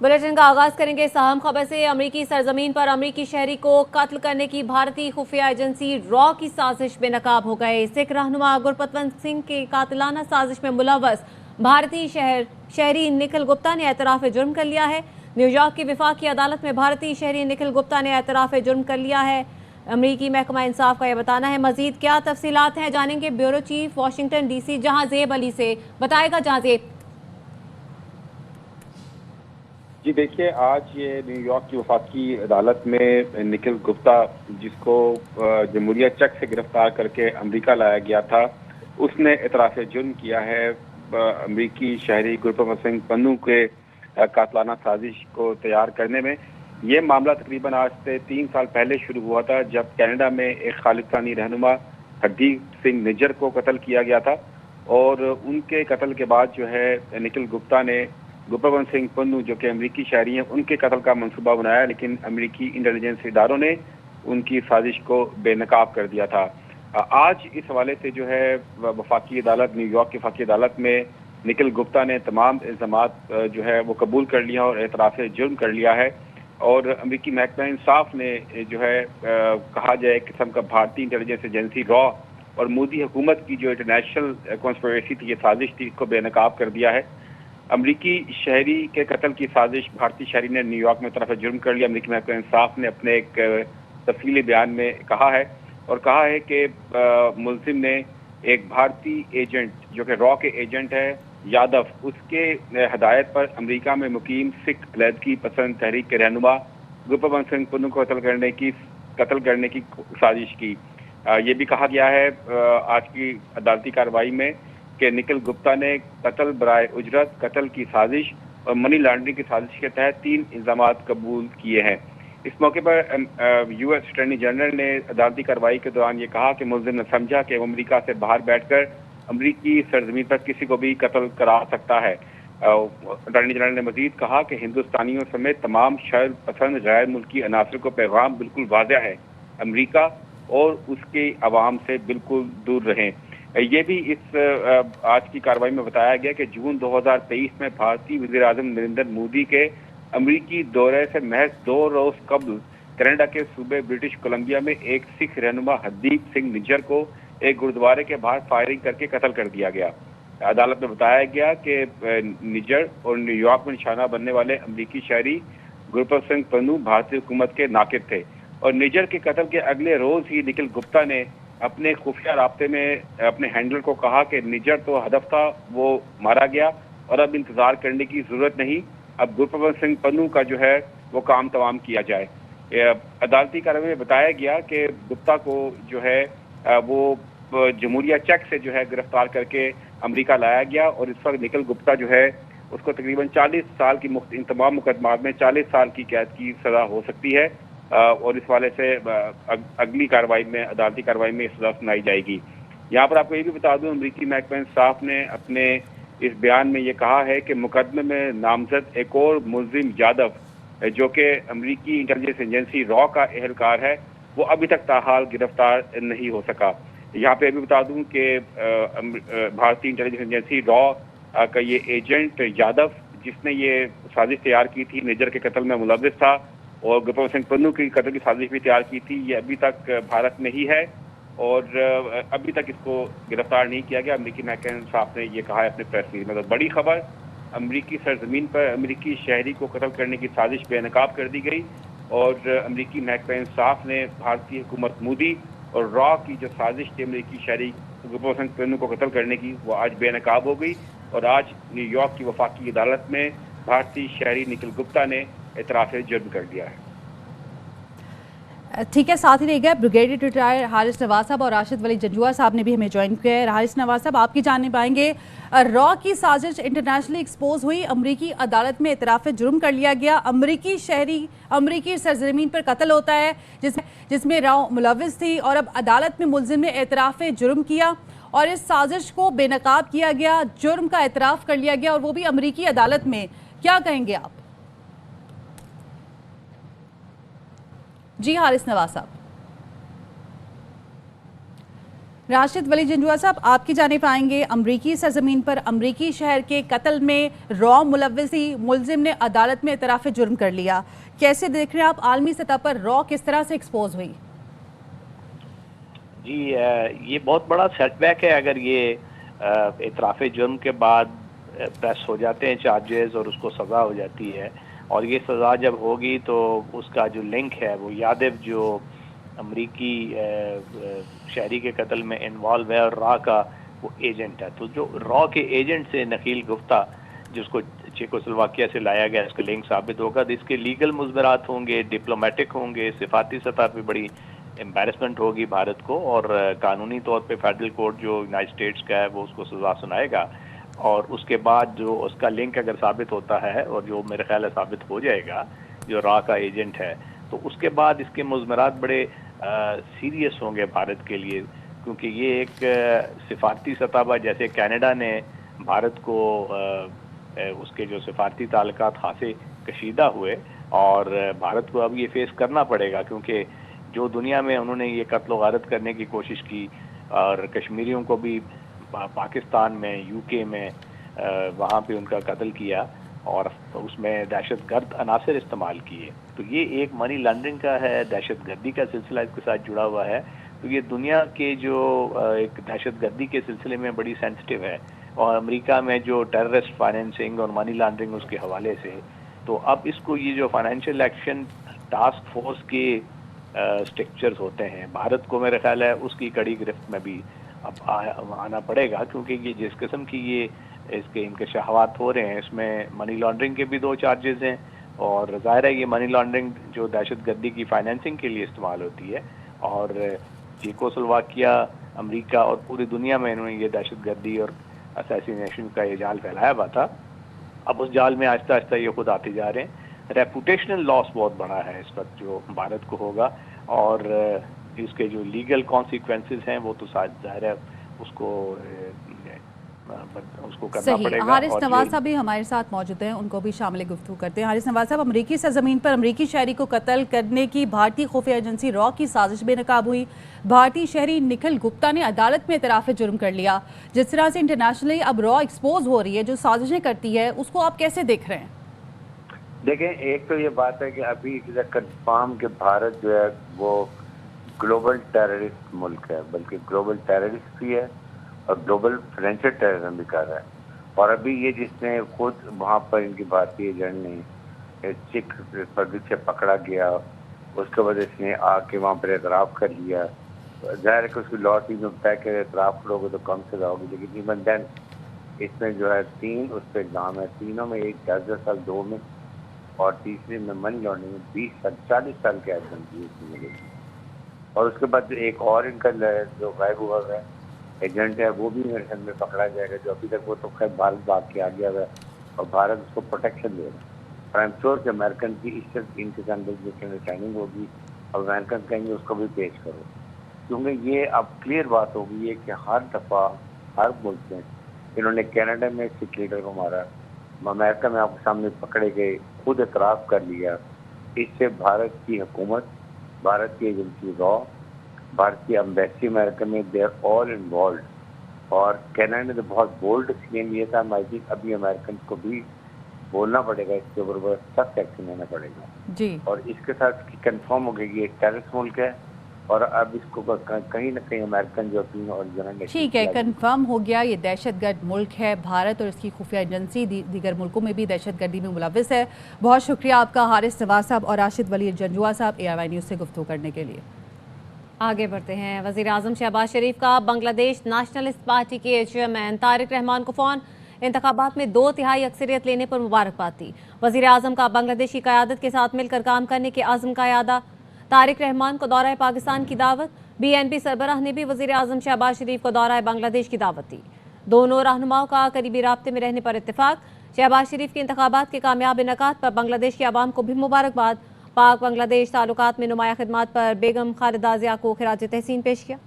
Bulletin का आगाज करेंगे इस अहम खबर से। अमरीकी सरजमीन पर अमरीकी शहरी को कत्ल करने की भारतीय खुफिया एजेंसी रॉ की साजिश बेनकाब हो गए। सिख रहनुमा गुरपतवंत सिंह के कातिलाना साजिश में मुलव्वस भारतीय शहरी निखिल गुप्ता ने एतराफ़ जुर्म कर लिया है। न्यूयॉर्क की विफाकी अदालत में भारतीय शहरी निखिल गुप्ता ने एतराफ़ जुर्म कर लिया है। अमरीकी महकमा इंसाफ का यह बताना है। मजीद क्या तफसीलात हैं जानेंगे bureau chief Washington DC Jahanzeb Ali से। बताएगा जहांजेब। जी देखिए, आज ये न्यूयॉर्क की वफाकी अदालत में निखिल गुप्ता, जिसको जमहूरिया चक से गिरफ्तार करके अमेरिका लाया गया था, उसने एतराफ़ जुर्म किया है अमरीकी शहरी गुरपतवंत सिंह पन्नू के कातलाना साजिश को तैयार करने में। ये मामला तकरीबन आज से 3 साल पहले शुरू हुआ था, जब कनाडा में एक खालिस्तानी रहनुमा हरदीप सिंह निज्जर को कत्ल किया गया था। और उनके कत्ल के बाद जो है निखिल गुप्ता ने गुरपतवंत सिंह पन्नू, जो कि अमरीकी शहरी हैं, उनके कत्ल का मंसूबा बनाया, लेकिन अमरीकी इंटेलिजेंस इदारों ने उनकी साजिश को बेनकाब कर दिया था। आज इस हवाले से जो है वफाकी अदालत, न्यूयॉर्क की वफाकी अदालत में निखिल गुप्ता ने तमाम इल्ज़ामात जो है वो कबूल कर लिया और एतराफ़ जुर्म कर लिया है। और अमरीकी महकमा इंसाफ ने जो है कहा जाए एक किस्म का भारतीय इंटेलिजेंस एजेंसी रॉ और मोदी हुकूमत की जो इंटरनेशनल कॉन्स्पिरेसी थी, ये साजिश थी, इसको बेनकाब कर दिया है। अमरीकी शहरी के कत्ल की साजिश भारतीय शहरी ने न्यूयॉर्क में तरफ जुर्म कर लिया। अमरीकी महकमा इंसाफ ने अपने एक तफसीली बयान में कहा है कि मुल्जिम ने एक भारतीय एजेंट, जो कि रॉ के एजेंट है, यादव, उसके हदायत पर अमेरिका में मुकीम सिख अलहदगी पसंद तहरीक के रहनुमा गुरपतवंत सिंह पन्नू को कत्ल करने की साजिश की। ये भी कहा गया है आज की अदालती कार्रवाई में कि निखिल गुप्ता ने कत्ल बराए उजरत, कत्ल की साजिश और मनी लॉन्ड्रिंग की साजिश के तहत 3 इल्ज़ामात कबूल किए हैं। इस मौके पर US अटॉर्नी जनरल ने अदालती कार्रवाई के दौरान ये कहा कि मुल्जिम ने समझा कि वो अमेरिका से बाहर बैठकर अमरीकी सरजमीन पर किसी को भी कत्ल करा सकता है। अटॉर्नी जनरल ने मजीद कहा कि हिंदुस्तानियों समेत तमाम शर पसंद गैर मुल्की अनासर को पैगाम बिल्कुल वाज़ेह है, अमरीका और उसके अवाम से बिल्कुल दूर रहें। ये भी इस आज की कार्रवाई में बताया गया कि जून 2023 में भारतीय वज़ीर-ए-आज़म नरेंद्र मोदी के अमरीकी दौरे से महज 2 रोज कबल कनाडा के सूबे ब्रिटिश कोलंबिया में एक सिख रहनुमा हरदीप सिंह निज्जर को एक गुरुद्वारे के बाहर फायरिंग करके कत्ल कर दिया गया। अदालत में बताया गया कि निज्जर और न्यूयॉर्क में निशाना बनने वाले अमरीकी शहरी गुरपतवंत सिंह पन्नू भारतीय हुकूमत के नाकिद थे। और निज्जर के कत्ल के अगले रोज ही निखिल गुप्ता ने अपने खुफिया राब्ते में अपने हैंडलर को कहा कि निज्जर तो हदफ था, वो मारा गया और अब इंतजार करने की जरूरत नहीं, अब गुरपतवंत सिंह पन्नू का जो है वो काम तमाम किया जाए। अदालती कार्रवाई में बताया गया कि गुप्ता को जो है वो जमहूरिया चक से जो है गिरफ्तार करके अमेरिका लाया गया और इस वक्त निखिल गुप्ता जो है उसको तकरीबन 40 साल की इन तमाम मुकदमात में 40 साल की कैद की सजा हो सकती है। और इस वाले से अगली कार्रवाई में, अदालती कार्रवाई में सजा सुनाई जाएगी। यहाँ पर आपको ये भी बता दूं, अमरीकी महकमा इंसाफ ने अपने इस बयान में ये कहा है कि मुकदमे में नामजद एक और मुल्जिम यादव, जो कि अमरीकी इंटेलिजेंस एजेंसी रॉ का एहलकार है, वो अभी तक ताहाल गिरफ्तार नहीं हो सका। यहाँ पे भी बता दूं कि भारतीय इंटेलिजेंस एजेंसी रॉ का ये एजेंट यादव, जिसने ये साजिश तैयार की थी, निज्जर के कत्ल में मुलव्विस था और गुरपतवंत सिंह पन्नू की कत्ल की साजिश भी तैयार की थी, ये अभी तक भारत में ही है और अभी तक इसको गिरफ्तार नहीं किया गया। अमरीकी महकमा इंसाफ ने ये कहा है अपने प्रेस रिलीज में। तो बड़ी खबर, अमरीकी सरजमीन पर अमरीकी शहरी को कत्ल करने की साजिश बेनकाब कर दी गई और अमरीकी महकमा इंसाफ ने भारतीय हुकूमत मोदी और रॉ की जो साजिश थी अमरीकी शहरी गुरपतवंत सिंह पन्नू को कत्ल करने की, वो आज बेनकाब हो गई और आज न्यूयॉर्क की वफाकी अदालत में भारतीय शहरी निखिल गुप्ता ने एतराफ़ जुर्म कर दिया है। ठीक है, साथ ही रह गया ब्रिगेडियर रिटायर हारिस नवाज साहब और राशिद वली जंजुआ साहब ने भी हमें ज्वाइन किया है। हारिस नवाज साहब, आपकी जानने पाएंगे, रॉ की साजिश इंटरनेशनली एक्सपोज हुई, अमरीकी अदालत में एतराफ़ जुर्म कर लिया गया, अमरीकी शहरी अमरीकी सरजमीन पर कत्ल होता है जिसमें रॉ मुलव्विस थी और अब अदालत में मुल्जिम ने एतराफ़ जुर्म किया और इस साजिश को बेनकाब किया गया, जुर्म का एतराफ़ कर लिया गया और वो भी अमरीकी अदालत में। क्या कहेंगे आप? जी हारिस नवाज साहब। राशिद वली जंजुआ साहब, आपकी जानिब आएंगे। अमरीकी सरजमीन पर अमरीकी शहर के कत्ल में रॉ मुलव्वसी मुलजिम ने अदालत में इतराफ़ जुर्म कर लिया। कैसे देख रहे हैं आप, आलमी सतह पर रॉ किस तरह से एक्सपोज हुई? जी, ये बहुत बड़ा सेटबैक है अगर ये इतराफ़ जुर्म के बाद प्रेस हो जाते हैं चार्जेस और उसको सज़ा हो जाती है, और ये सज़ा जब होगी तो उसका जो लिंक है वो यादव जो अमरीकी शहरी के कत्ल में इन्वॉल्व है और रॉ का वो एजेंट है, तो जो रॉ के एजेंट से नकील गुफ्ता जिसको चेकोस्लोवाकिया से लाया गया, इसका लिंक साबित होगा तो इसके लीगल मुज़मरात होंगे, डिप्लोमेटिक होंगे, सिफाती सतह पे बड़ी एम्बेरसमेंट होगी भारत को, और कानूनी तौर पे फेडरल कोर्ट जो यूनाइटेड स्टेट्स का है वो उसको सज़ा सुनाएगा। और उसके बाद जो उसका लिंक अगर साबित होता है, और जो मेरे ख्याल है साबित हो जाएगा, जो रॉ का एजेंट है, तो उसके बाद इसके मुज़मरात बड़े सीरियस होंगे भारत के लिए, क्योंकि ये एक सिफारती सतह पर जैसे कनाडा ने भारत को उसके जो सिफारती ताल्लुकात हासिल कशीदा हुए, और भारत को अब ये फेस करना पड़ेगा, क्योंकि जो दुनिया में उन्होंने ये कत्ल गारत करने की कोशिश की और कश्मीरियों को भी पाकिस्तान में, यूके में वहाँ पे उनका कत्ल किया और उसमें दहशत गर्द अनासर इस्तेमाल किए, तो ये एक मनी लॉन्ड्रिंग का है, दहशत गर्दी का सिलसिला इसके साथ जुड़ा हुआ है। तो ये दुनिया के जो एक दहशत गर्दी के सिलसिले में बड़ी सेंसिटिव है, और अमेरिका में जो टेररिस्ट फाइनेंसिंग और मनी लॉन्ड्रिंग उसके हवाले से, तो अब इसको ये जो फाइनेंशियल एक्शन टास्क फोर्स के स्ट्रक्चर्स होते हैं, भारत को मेरे ख्याल है उसकी कड़ी गिरफ्त में भी अब आना पड़ेगा, क्योंकि ये जिस किस्म की ये इसके इंकशाफात हो रहे हैं, इसमें मनी लॉन्ड्रिंग के भी 2 चार्जेस हैं, और ज़ाहिर है ये मनी लॉन्ड्रिंग जो दहशत गर्दी की फाइनेंसिंग के लिए इस्तेमाल होती है, और चेकोस्लोवाकिया, अमेरिका और पूरी दुनिया में इन्होंने ये दहशत गर्दी और असैसिनेशन का ये जाल फैलाया हुआ था। अब उस जाल में आहिस्ता आहिस्ता ये खुद आते जा रहे हैं। रेपुटेशनल लॉस बहुत बड़ा है इस वक्त जो भारत को होगा, और इसके जो लीगल कॉन्सिक्वेंसेस हैं वो तो ज़ाहिर है उसको करना सही। पड़ेगा। हारिस नवाज साहब भी हमारे साथ मौजूद हैं, उनको भी शामिल गुफ्तगू करते हैं। हारिस नवाज साहब, अमरीकी सरजमीन पर अमरीकी शहरी को कत्ल करने की भारतीय खुफिया एजेंसी रॉ की साजिश बेनकाब हुई। भारतीय शहरी निखिल गुप्ता ने अदालत में इतराफ़ जुर्म कर लिया। जिस तरह से इंटरनेशनली अब रॉ एक्सपोज हो रही है, जो साजिशें करती है, उसको आप कैसे देख रहे हैं? देखें, एक तो ये बात है कि अभी कंफर्म कि भारत जो है वो ग्लोबल टेररिस्ट मुल्क है, बल्कि ग्लोबल टेररिस्ट भी है और ग्लोबल फाइनेंशियल टेररिज्म भी कर रहा है। और अभी ये जिसने खुद वहाँ पर इनकी भारतीय एजेंट ने सिख रिपब्लिक से पकड़ा गया, उसके बाद इसने आके वहाँ पर एतराफ़ कर लिया। ज़ाहिर है कि उसकी लॉ टीम में तय कर एतराफ़ करोगे तो कम सज़ा होगी, लेकिन इवन देन इसमें जो है 3 उस पर एग्ज़ाम है, तीनों में एक 10 साल, 2 में, और तीसरे में मनी लॉन्ड्रिंग में 20 साल 40 साल की कैद बनती मिलेगी। और उसके बाद एक और इनका जो गायब हुआ है एजेंट है, वो भी मेरे ख्याल में पकड़ा जाएगा, जो अभी तक वो तो खैर भारत भाग के आ गया है और भारत उसको प्रोटेक्शन दे रहा है। और आई एम श्योर कि अमेरिकन की इनके साथ अंडरस्टैंडिंग होगी और अमेरिकन कहेंगे उसको भी पेश करो, क्योंकि ये अब क्लियर बात हो गई है कि हर दफ़ा हर मुल्क में इन्होंने कनाडा में सिख लीडर को मारा, अमेरिका में आपके सामने पकड़े गए, खुद एतराफ़ कर लिया। इससे भारत की हुकूमत, भारत की एजेंसी रॉ, भारत की एम्बेसी अमेरिका में, दे आर ऑल इन्वॉल्व। और कनाडा ने तो बहुत बोल्ड डिसीजन लिया था। आई थिंक अभी अमेरिकन को भी बोलना पड़ेगा, इसके ऊपर सख्त एक्शन लेना पड़ेगा जी। और इसके साथ कंफर्म हो गई कि ये टेररिस्ट मुल्क है, और अब इसको कहीं ना कहीं अमेरिकन जो अपनी और ठीक है, कंफर्म हो गया ये दहशतगर्द मुल्क है। भारत और इसकी खुफिया एजेंसी दीगर मुल्कों में भी दहशतगर्दी में मुलविस है। बहुत शुक्रिया आपका हारिस नवाज साहब और राशिद वली जंजुआ साहब ARY न्यूज़ से गुफ्तगू करने के लिए। आगे बढ़ते हैं। वज़ीर आज़म शहबाज शरीफ का बांग्लादेश नेशनलिस्ट पार्टी के चेयरमैन तारिक रहमान को फ़ोन, इंतखाबात में 2/3 अक्सरियत लेने पर मुबारकबाद दी। वज़ीर आज़म का बांग्लादेश की क़यादत के साथ मिलकर काम करने के आज़म का यादा। तारिक रहमान को दौरा पाकिस्तान की दावत। BNP सरबराह ने भी वज़ीर आज़म शहबाज शरीफ को दौरा बांग्लादेश की दावत दी। दोनों रहनुमाओं का करीबी राब्ते में रहने पर इत्तेफाक। शहबाज शरीफ के इंतखाबात के कामयाब इनेकाद पर बांग्लादेश की आवाम को भी मुबारकबाद। पाक बांग्लादेश ताल्लुकात में नुमाया खिदमात पर बेगम खालिदा ज़िया को खिराज तहसीन पेश किया।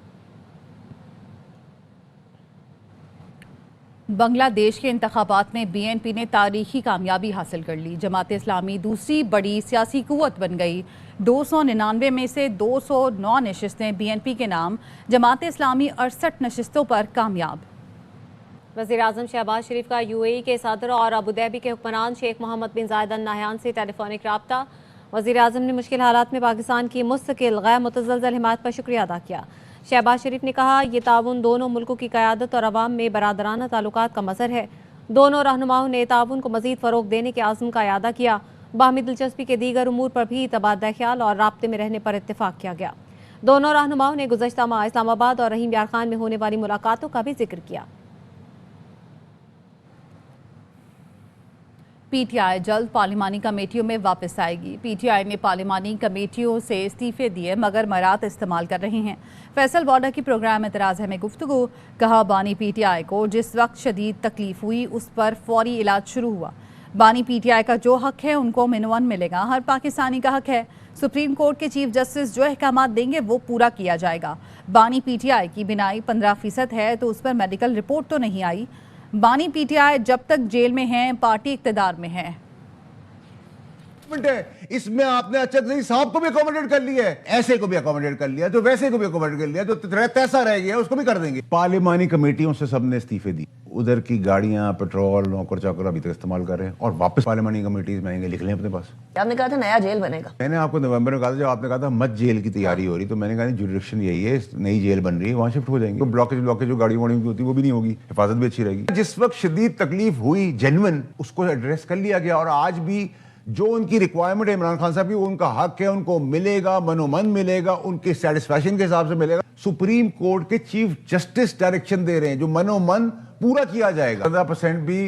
بنگلہ دیش کے انتخابات میں BNP نے تاریخی کامیابی حاصل کر لی. جماعت اسلامی دوسری بڑی سیاسی قوت بن گئی. 299 میں سے 209 نشستیں BNP کے نام. جماعت اسلامی 68 نشستوں پر کامیاب. وزیر اعظم شہباز شریف کا UAE کے صدر اور ابوظہبی کے حکمران شیخ محمد بن زائد ال نہیان سے ٹیلی فونک رابطہ. وزیر اعظم نے مشکل حالات میں پاکستان کی مستقل غیر متزلزل حمایت پر شکریہ ادا کیا. شہباز شریف نے کہا یہ تعاون دونوں ملکوں کی قیادت اور عوام میں برادرانہ تعلقات کا مظہر ہے. دونوں رہنماؤں نے تعاون کو مزید فروغ دینے کے عزم کا اعادہ کیا. باہمی دلچسپی کے دیگر امور پر بھی تبادلہ خیال اور رابطے میں رہنے پر اتفاق کیا گیا. دونوں رہنماؤں نے گزشتہ ماہ اسلام آباد اور رحیم یار خان میں ہونے والی ملاقاتوں کا بھی ذکر کیا. PTI جلد پارلیمانی کمیٹیوں میں واپس آئے گی. PTI نے پارلیمانی کمیٹیوں سے استعفے دیے مگر مرات استعمال کر رہے ہیں. فیصل بارڈر کی پروگرام اعتراض ہے میں گفتگو. کہا بانی PTI کو جس وقت شدید تکلیف ہوئی اس پر فوری علاج شروع ہوا. بانی PTI کا جو حق ہے ان کو منون ملے گا. ہر پاکستانی کا حق ہے. سپریم کورٹ کے چیف جسٹس جو احکامات دیں گے وہ پورا کیا جائے گا. بانی PTI کی بینائی 15% ہے تو اس پر میڈیکل رپورٹ تو نہیں آئی. بانی PTI جب تک جیل میں ہیں پارٹی اقتدار میں ہے. اس میں آپ نے اچھا صاحب کو بھی اکوموڈیٹ کر لیا ہے, ایسے کو بھی اکوموڈیٹ کر لیا, تو ویسے کو بھی اکوموڈیٹ کر لیا, تو تیسا رہ گیا اس کو بھی کر دیں گے. پارلیمانی کمیٹیوں سے سب نے استعفے دی. ادھر کی گاڑیاں پیٹرول نوکر چاکر ابھی تک استعمال کر رہے ہیں اور واپس پارلیمانی کمیٹیز میں آئیں گے. لکھ لیں اپنے پاس. آپ نے کہا تھا نیا جیل بنے گا. میں نے آپ کو نومبر میں کہا تھا, جب آپ نے کہا تھا مت جیل کی تیاری ہو رہی, تو میں نے کہا جوریڈکشن یہی ہے, نئی جیل بن رہی ہے وہاں شفٹ ہو جائیں گے. بلاکیج جو گاڑی واڑی کی ہوتی ہے وہ بھی نہیں ہوگی, حفاظت بھی اچھی رہے گی. جس وقت شدید تکلیف ہوئی جینون اس کو ایڈریس کر لیا گیا, اور آج بھی جو ان کی ریکوائرمنٹ ہے عمران خان صاحب کی, ان کا حق ہے, ان کو ملے گا, منومن ملے گا, ان کی سیٹسفیکشن کے حساب سے ملے گا. سپریم کورٹ کے چیف جسٹس ڈائریکشن دے رہے ہیں جو منومن پورا کیا جائے گا. 15% بھی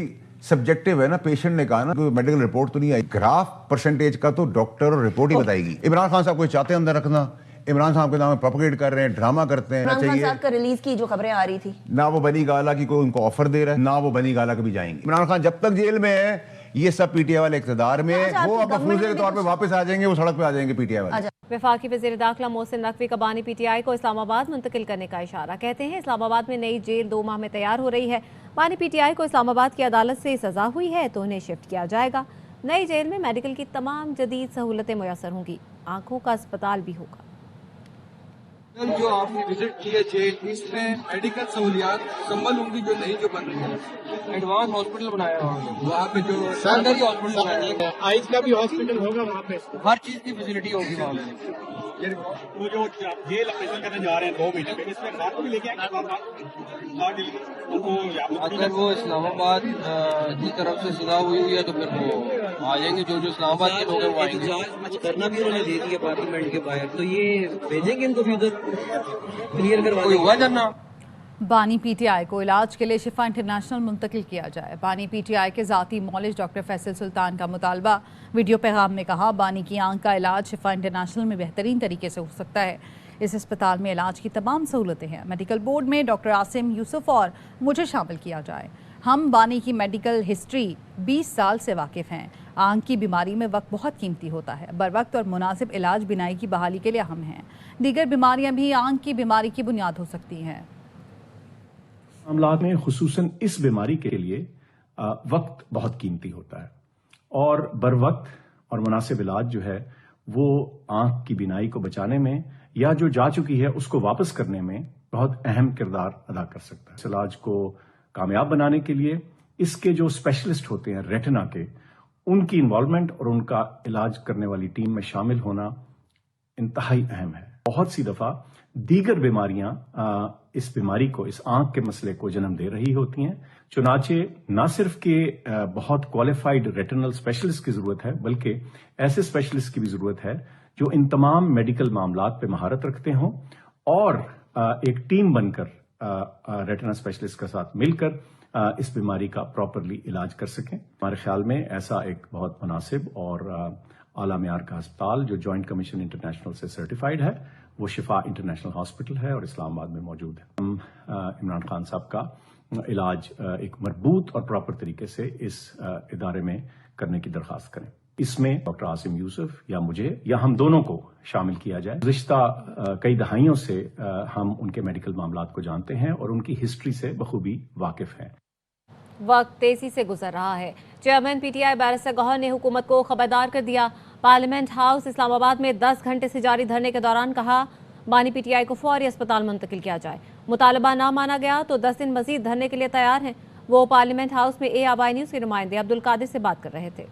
سبجیکٹو ہے نا, پیشنٹ نے کہا نا میڈیکل رپورٹ تو نہیں آئی. گراف پرسنٹیج کا تو ڈاکٹر اور رپورٹ ہی بتائے گی. عمران خان صاحب کو چاہتے ہیں اندر رکھنا, عمران صاحب کے نام پروپیگیٹ کر رہے ہیں, ڈرامہ کرتے ہیں. عمران خان صاحب کا ریلیز کی جو خبریں آ رہی تھی, نہ وہ بنی گالا کی کوئی ان کو آفر دے رہا ہے, نہ وہ بنی گالا کبھی جائیں گے. عمران خان جب تک جیل میں ہے یہ سب PTI والے اقتدار میں, وہ اب مفروضے کے طور پہ واپس آ جائیں گے, وہ سڑک پہ آ جائیں گے PTI والے. وفاقی وزیر داخلہ محسن نقوی کا بانی PTI کو اسلام آباد منتقل کرنے کا اشارہ. کہتے ہیں اسلام آباد میں نئی جیل 2 ماہ میں تیار ہو رہی ہے. بانی PTI کو اسلام آباد کی عدالت سے سزا ہوئی ہے تو انہیں شفٹ کیا جائے گا. نئی جیل میں میڈیکل کی تمام جدید سہولتیں میسر ہوں گی. آنکھوں کا اسپتال بھی ہوگا. جو آپ نے وزٹ کی ہے جیل, اس میں میڈیکل سہولیات مکمل ہوں گی جو نئی جو بن رہی ہے. ایڈوانس ہاسپٹل بنایا وہاں پہ, جو سرکاری ہاسپٹل بنایا ہے, آئز کا بھی ہاسپٹل ہوگا وہاں پہ, ہر چیز کی فیسلٹی ہوگی وہاں پہ. وہ جو جیل اپریشن کرنے جا رہے ہیں 2 مہینے میں, اس میں کارڈ بھی لے کے آئیں گے. اگر وہ اسلام آباد کی طرف سے سزا ہوئی ہے تو پھر وہ آ جائیں گے. جو اسلام آباد کے لوگ ہیں وہ آئیں گے. کرنا بھی انہوں نے دے دیا پارلیمنٹ کے باہر, تو یہ بھیجیں گے ان کو بھی ادھر کلیئر کروا. کوئی ہوا جانا. بانی PTI کو علاج کے لیے شفا انٹرنیشنل منتقل کیا جائے. بانی PTI کے ذاتی مولج ڈاکٹر فیصل سلطان کا مطالبہ. ویڈیو پیغام میں کہا بانی کی آنکھ کا علاج شفا انٹرنیشنل میں بہترین طریقے سے ہو سکتا ہے. اس اسپتال میں علاج کی تمام سہولتیں ہیں. میڈیکل بورڈ میں ڈاکٹر عاصم یوسف اور مجھے شامل کیا جائے. ہم بانی کی میڈیکل ہسٹری 20 سال سے واقف ہیں. آنکھ کی بیماری میں وقت بہت قیمتی ہوتا ہے. بر وقت اور مناسب علاج بینائی کی بحالی کے لیے اہم ہیں. دیگر بیماریاں بھی آنکھ کی بیماری کی بنیاد ہو سکتی ہیں. معاملات میں خصوصاً اس بیماری کے لیے وقت بہت قیمتی ہوتا ہے, اور بر وقت اور مناسب علاج جو ہے وہ آنکھ کی بینائی کو بچانے میں یا جو جا چکی ہے اس کو واپس کرنے میں بہت اہم کردار ادا کر سکتا ہے. اس علاج کو کامیاب بنانے کے لیے اس کے جو اسپیشلسٹ ہوتے ہیں ریٹنا کے, ان کی انوالومنٹ اور ان کا علاج کرنے والی ٹیم میں شامل ہونا انتہائی اہم ہے. بہت سی دفعہ دیگر بیماریاں اس بیماری کو, اس آنکھ کے مسئلے کو جنم دے رہی ہوتی ہیں. چنانچہ نہ صرف کہ بہت کوالیفائڈ ریٹنل اسپیشلسٹ کی ضرورت ہے, بلکہ ایسے اسپیشلسٹ کی بھی ضرورت ہے جو ان تمام میڈیکل معاملات پہ مہارت رکھتے ہوں اور ایک ٹیم بن کر ریٹنا اسپیشلسٹ کے ساتھ مل کر اس بیماری کا پراپرلی علاج کر سکیں. ہمارے خیال میں ایسا ایک بہت مناسب اور اعلیٰ معیار کا ہسپتال جو جوائنٹ کمیشن انٹرنیشنل سے سرٹیفائڈ ہے وہ شفا انٹرنیشنل ہاسپٹل ہے اور اسلام آباد میں موجود ہے. ہم عمران خان صاحب کا علاج ایک مربوط اور پراپر طریقے سے اس ادارے میں کرنے کی درخواست کریں. اس میں ڈاکٹر عاصم یوسف یا مجھے یا ہم دونوں کو شامل کیا جائے. گزشتہ کئی دہائیوں سے ہم ان کے میڈیکل معاملات کو جانتے ہیں اور ان کی ہسٹری سے بخوبی واقف ہیں. वक्त तेजी से गुजर रहा है। चेयरमैन पीटीआई बैरिस्टर गौहर ने हुकूमत को खबरदार कर दिया। पार्लियामेंट हाउस इस्लामाबाद में 10 घंटे से जारी धरने के दौरान कहा बानी पीटीआई को फौरी अस्पताल मुंतकिल किया जाए। मुतालबा ना माना गया तो 10 दिन मजीद धरने के लिए तैयार हैं। वो पार्लियामेंट हाउस में ABI न्यूज़ के नुमाइंदे अब्दुल कादिर से बात कर रहे थे।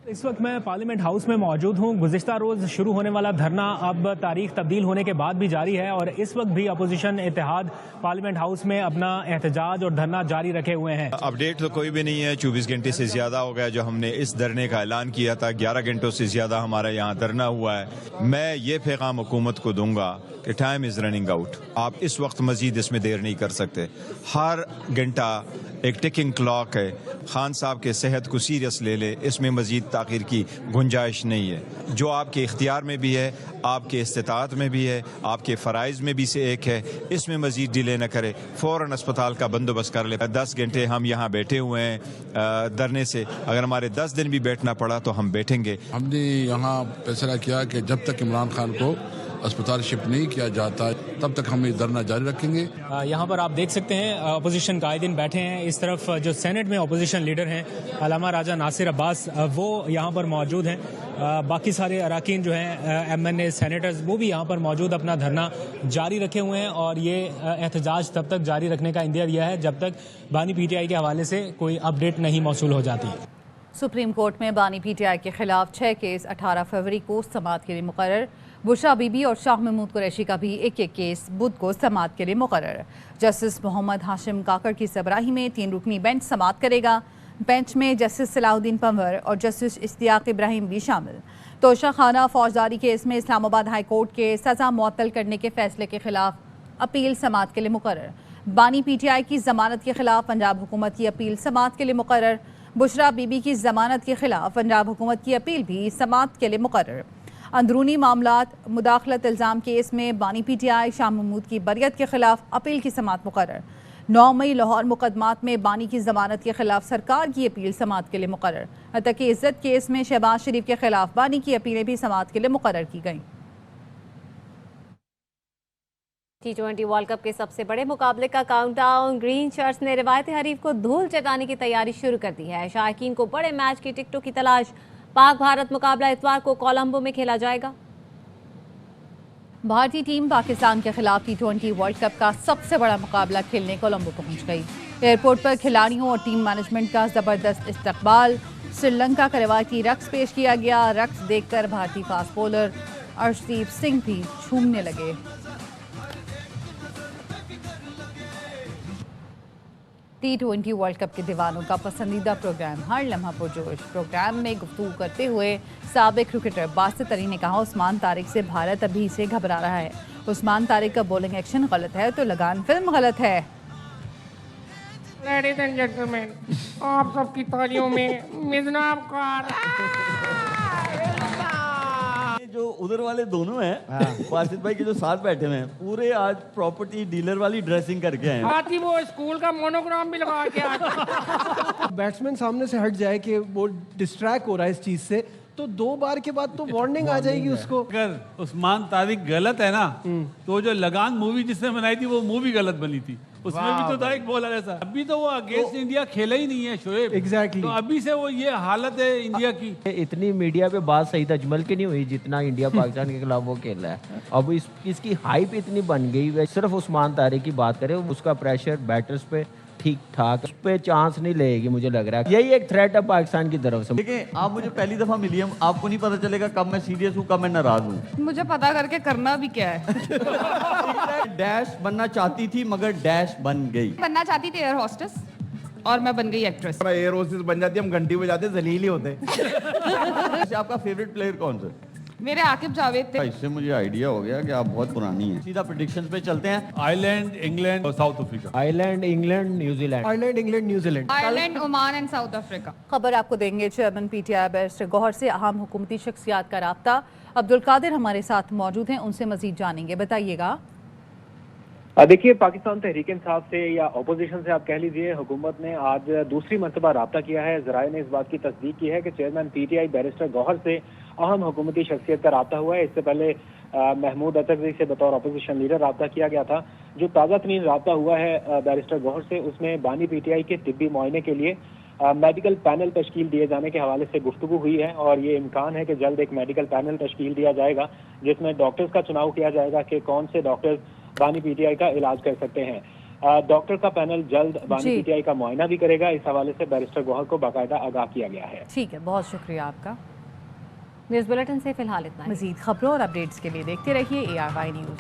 इस वक्त मैं पार्लियामेंट हाउस में मौजूद हूं। गुज़िश्ता रोज़ शुरू होने वाला धरना अब तारीख तब्दील होने के बाद भी जारी है और इस वक्त भी अपोजिशन इत्तेहाद पार्लियामेंट हाउस में अपना एहतजाज और धरना जारी रखे हुए हैं। अपडेट तो कोई भी नहीं है। 24 घंटे से ज़्यादा हो गया जो हमने इस धरने का ऐलान किया था। 11 घंटों से ज़्यादा हमारा यहाँ धरना हुआ है। मैं ये पैगाम हुकूमत को दूंगा कि टाइम इज़ रनिंग आउट। आप इस वक्त मजीद इसमें देर नहीं कर सकते। हर घंटा एक टिकिंग क्लॉक है। खान साहब के सेहत को सीरियस ले ले, इसमें मजीद ताख़ीर की गुंजाइश नहीं है। जो आपके इख्तियार में भी है, आपके इस्तिताअत में भी है, आपके फ़राइज़ में भी से एक है, इसमें मजीद डिले न करे। फ़ौरन अस्पताल का बंदोबस्त कर ले। 10 घंटे हम यहाँ बैठे हुए हैं धरने से। अगर हमारे 10 दिन भी बैठना पड़ा तो हम बैठेंगे। हमने यहाँ फैसला किया कि जब तक इमरान खान को अस्पताल शिफ्ट नहीं किया जाता तब तक हम ये धरना जारी रखेंगे। यहाँ पर आप देख सकते हैं अपोजिशन कायदीन बैठे हैं। इस तरफ जो सेनेट में अपोजिशन लीडर हैं अल्लामा राजा नासिर अब्बास, वो यहाँ पर मौजूद हैं। बाकी सारे अरकान जो हैं MNA सेनेटर्स वो भी यहाँ पर मौजूद अपना धरना जारी रखे हुए हैं और ये एहतजाज तब तक जारी रखने का इंतजार दिया है जब तक बानी PTI के हवाले से कोई अपडेट नहीं मौसूल हो जाती। सुप्रीम कोर्ट में बानी PTI के खिलाफ 6 केस 18 फरवरी को समाअत के लिए मुकर्रर। बुशरा बीबी और शाह महमूद कुरैशी का भी एक केस बुध को समाअत के लिए मुकर्रर। जस्टिस मोहम्मद हाशिम काकड़ की सरबराही में 3 रुकनी बेंच समाअत करेगा। बेंच में जस्टिस सलाउद्दीन पंवर और जस्टिस इश्तियाक इब्राहिम भी शामिल। तोशा खाना फौजदारी केस में इस्लामाबाद हाई कोर्ट के सज़ा मुअत्तल करने के फैसले के खिलाफ अपील समाअत के लिए मुकर्रर। बानी PTI की जमानत के खिलाफ पंजाब हुकूमत की अपील समाअत के लिए मुकर्रर। बुशरा बीबी की जमानत के खिलाफ पंजाब हुकूमत की अपील भी समाअत के लिए मुकर्रर। अंदरूनी मामलात मुदाखलत इल्ज़ाम केस में बानी PTI शाह महमूद की बरियत के खिलाफ अपील की समाअत मुकर्रर। 9 मई लाहौर मुकदमात में बानी की जमानत के खिलाफ सरकार की अपील समाअत के लिए मुकर्रर। हत्ता कि इज्जत केस में शहबाज शरीफ के खिलाफ बानी की अपीलें भी समाअत के लिए मुकर्रर की गईं। T20 वर्ल्ड कप के सबसे बड़े मुकाबले का काउंटडाउन। ग्रीन शर्ट्स ने रिवायती हरीफ को धूल चटाने की तैयारी शुरू कर दी है। शायकीन को बड़े मैच की टिकटों की तलाश। पाक भारत मुकाबला इतवार को कोलंबो में खेला जाएगा। भारतीय टीम पाकिस्तान के खिलाफ T20 वर्ल्ड कप का सबसे बड़ा मुकाबला खेलने कोलंबो पहुंच गई। एयरपोर्ट पर खिलाड़ियों और टीम मैनेजमेंट का जबरदस्त इस्तकबाल। श्रीलंका का रिवायती रक्स पेश किया गया। रक्स देखकर भारतीय फास्ट बॉलर अर्शदीप सिंह भी झूमने लगे। T20 वर्ल्ड कप के दीवानों का पसंदीदा प्रोग्राम हर लम्हा पुरजोश। प्रोग्राम में गुफ्तगू करते हुए साबिक क्रिकेटर बासित अली ने कहा उस्मान तारिक से भारत अभी से घबरा रहा है। उस्मान तारिक का बॉलिंग एक्शन गलत है तो लगान फिल्म गलत है। लेडीज एंड जेंटलमैन, आप सबकी तालियों में मिज़नाब कार जो उधर वाले दोनों हैं वासिद भाई के जो साथ बैठे हुए हैं पूरे आज प्रॉपर्टी डीलर वाली ड्रेसिंग करके आए हैं। साथ ही वो स्कूल का मोनोग्राम भी लगा के आए। बैट्समैन सामने से हट जाए कि वो डिस्ट्रैक्ट हो रहा है इस चीज से तो 2 बार के बाद तो वार्निंग आ जाएगी उसको। अगर उस्मान तारिक गलत है ना तो जो लगान मूवी जिसने बनाई थी वो मूवी गलत बनी थी। उसमें भी तो था एक बॉलर ऐसा। अभी तो वो अगेंस्ट इंडिया खेला ही नहीं है शोएब। एग्जैक्टली तो अभी से वो ये हालत है इंडिया की। इतनी मीडिया पे बात सही अजमल की नहीं हुई जितना इंडिया पाकिस्तान के खिलाफ वो खेल रहा है। अब इसकी हाइप इतनी बन गई है। सिर्फ उस्मान तारिक की बात करें उसका प्रेशर बैटर्स पे ठीक ठाक, उस पे चांस नहीं लेगी मुझे लग रहा है। यही एक थ्रेट है पाकिस्तान की तरफ से। देखिए आप मुझे पहली दफा मिली हम, आपको नहीं पता चलेगा कब मैं सीरियस हूँ कब मैं नाराज हूँ। मुझे पता करके करना भी क्या है। डैश बनना चाहती थी मगर डैश बन गई। बनना चाहती थी एयर होस्टेस और मैं बन गई एक्ट्रेस। एयर होस्टेस बन जाती हम घंटी बजाते जलील ही होते। आपका फेवरेट प्लेयर कौन सा? मेरे आकिब जावेद थे। इससे मुझे आइडिया हो गया कि आप बहुत पुरानी हैं। सीधा प्रेडिक्शंस पे चलते हैं। आयरलैंड, इंग्लैंड और south Africa. Ireland, England, New Zealand. Ireland, England, New Zealand. Ireland, Oman and south Africa. खबर आपको देंगे चेयरमैन PTI बैरिस्टर गौहर से अहम हुकूमती शख्सियात का राब्ता। अब्दुल कादिर हमारे साथ मौजूद हैं, उनसे मजीद जानेंगे। बताइएगा। देखिए, पाकिस्तान तहरीक इंसाफ से या अपोजिशन से आप कह लीजिए, हुकूमत ने आज दूसरी मरतबा राब्ता किया है। ज़राए ने इस बात की तस्दीक की है कि चेयरमैन PTI बैरिस्टर गौहर से अहम हुकूमती शख्सियत का राब्ता हुआ है। इससे पहले محمود اطہر سے بطور اپوزیشن لیڈر رابطہ کیا گیا تھا. جو تازہ ترین رابطہ ہوا ہے بیرسٹر گوہر سے، اس میں بانی پی ٹی آئی کے طبی معائنے کے لیے میڈیکل پینل تشکیل دیے جانے کے حوالے سے گفتگو ہوئی ہے، اور یہ امکان ہے کہ جلد ایک میڈیکل پینل تشکیل دیا جائے گا جس میں ڈاکٹرز کا چناؤ کیا جائے گا کہ کون سے ڈاکٹرز بانی پی ٹی آئی کا علاج کر سکتے ہیں. ڈاکٹر کا پینل جلد بانی پی ٹی آئی کا معائنہ بھی کرے گا. اس حوالے سے بیرسٹر گوہر کو باقاعدہ آگاہ کیا گیا ہے. ٹھیک ہے، بہت شکریہ آپ کا. نیوز بلیٹن سے فی الحال اتنا. مزید خبروں اور اپڈیٹس کے لیے دیکھتے رہیے ARY نیوز.